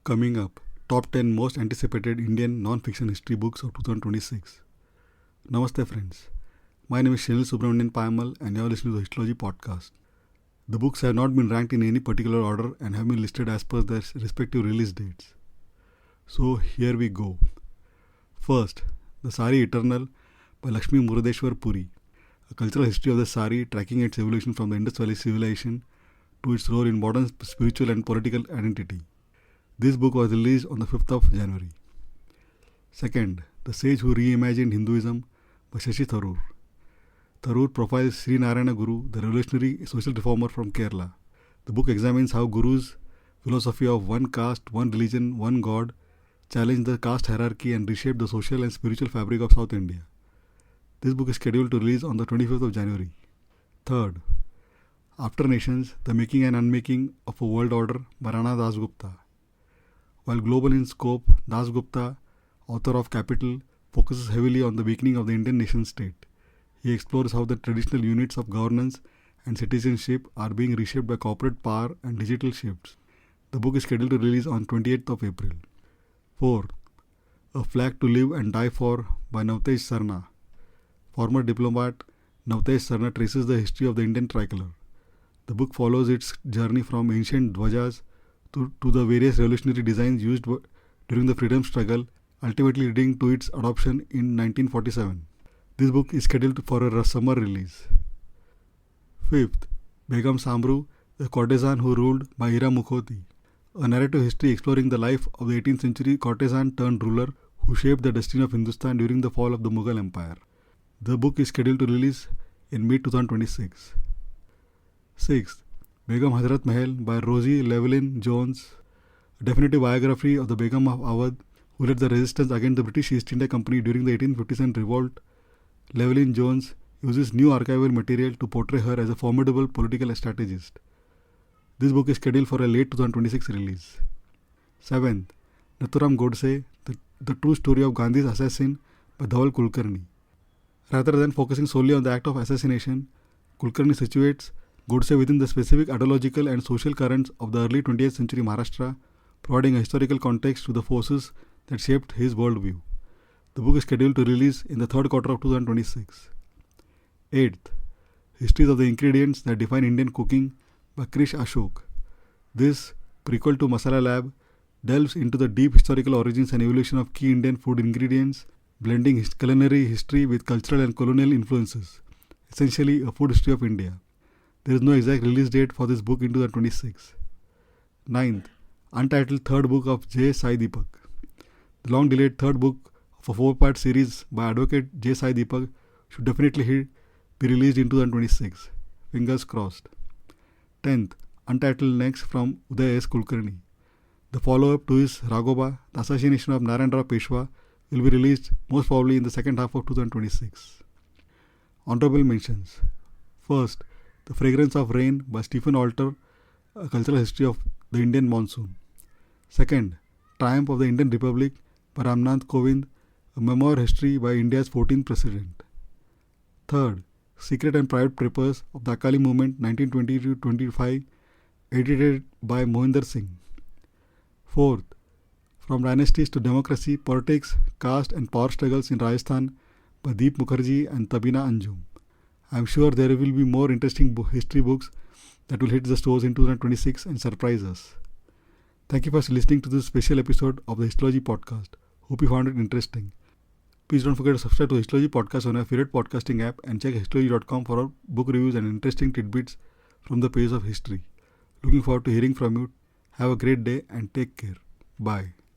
Coming up, top 10 most anticipated Indian non-fiction history books of 2026. Namaste friends. My name is Shanil Subramanian Payamal and you are listening to the Histology podcast. The books have not been ranked in any particular order and have been listed as per their respective release dates. So here we go. First, The Sari Eternal by Lakshmi Murdeshwar Puri. A cultural history of the Sari tracking its evolution from the Indus Valley civilization to its role in modern spiritual and political identity. This book was released on the 5th of January. Second, The Sage Who Reimagined Hinduism by Shashi Tharoor. Tharoor profiles Sri Narayana Guru, the revolutionary social reformer from Kerala. The book examines how Guru's philosophy of one caste, one religion, one God challenged the caste hierarchy and reshaped the social and spiritual fabric of South India. This book is scheduled to release on the 25th of January. Third, After Nations, The Making and Unmaking of a World Order by Rana Dasgupta. While global in scope, Dasgupta, author of Capital, focuses heavily on the weakening of the Indian nation-state. He explores how the traditional units of governance and citizenship are being reshaped by corporate power and digital shifts. The book is scheduled to release on 28th of April. 4. A Flag to Live and Die For by Navtej Sarna. Former diplomat Navtej Sarna traces the history of the Indian tricolor. The book follows its journey from ancient dhwajas to the various revolutionary designs used during the freedom struggle, ultimately leading to its adoption in 1947. This book is scheduled for a summer release. 5th, Begum Samru, the courtesan who ruled by Mukhoty. A narrative history exploring the life of the 18th century courtesan turned ruler who shaped the destiny of Hindustan during the fall of the Mughal Empire. The book is scheduled to release in mid-2026. 6th, Begum Hazrat Mahal by Rosie Llewellyn-Jones, a definitive biography of the Begum of Awadh who led the resistance against the British East India Company during the 1857 revolt. Llewellyn-Jones uses new archival material to portray her as a formidable political strategist. This book is scheduled for a late 2026 release. 7th, Nathuram Godse, the True Story of Gandhi's Assassin by Dhawal Kulkarni. Rather than focusing solely on the act of assassination, Kulkarni situates Godse within the specific ideological and social currents of the early 20th century Maharashtra, providing a historical context to the forces that shaped his worldview. The book is scheduled to release in the third quarter of 2026. 8th, Histories of the Ingredients That Define Indian Cooking by Krish Ashok. This, prequel to Masala Lab, delves into the deep historical origins and evolution of key Indian food ingredients, blending culinary history with cultural and colonial influences, essentially a food history of India. There is no exact release date for this book in 2026. 9th, Untitled third book of J. Sai Deepak. The long-delayed third book of a 4-part series by Advocate J. Sai Deepak should definitely be released in 2026. Fingers crossed. 10th, Untitled Next from Uday S. Kulkarni. The follow-up to his Raghoba, the assassination of Narayana Rao Peshwa, will be released most probably in the second half of 2026. Honorable mentions. First, The Fragrance of Rain by Stephen Alter, a cultural history of the Indian monsoon. Second, Triumph of the Indian Republic by Ramnath Kovind, a memoir history by India's 14th president. Third, Secret and Private Papers of the Akali Movement 1920-25, edited by Mohinder Singh. Fourth, From Dynasties to Democracy, Politics, Caste and Power Struggles in Rajasthan by Deep Mukherjee and Tabina Anjum. I am sure there will be more interesting history books that will hit the stores in 2026 and surprise us. Thank you for listening to this special episode of the Histology podcast. Hope you found it interesting. Please don't forget to subscribe to Histology podcast on your favorite podcasting app and check histology.com for our book reviews and interesting tidbits from the pages of history. Looking forward to hearing from you. Have a great day and take care. Bye.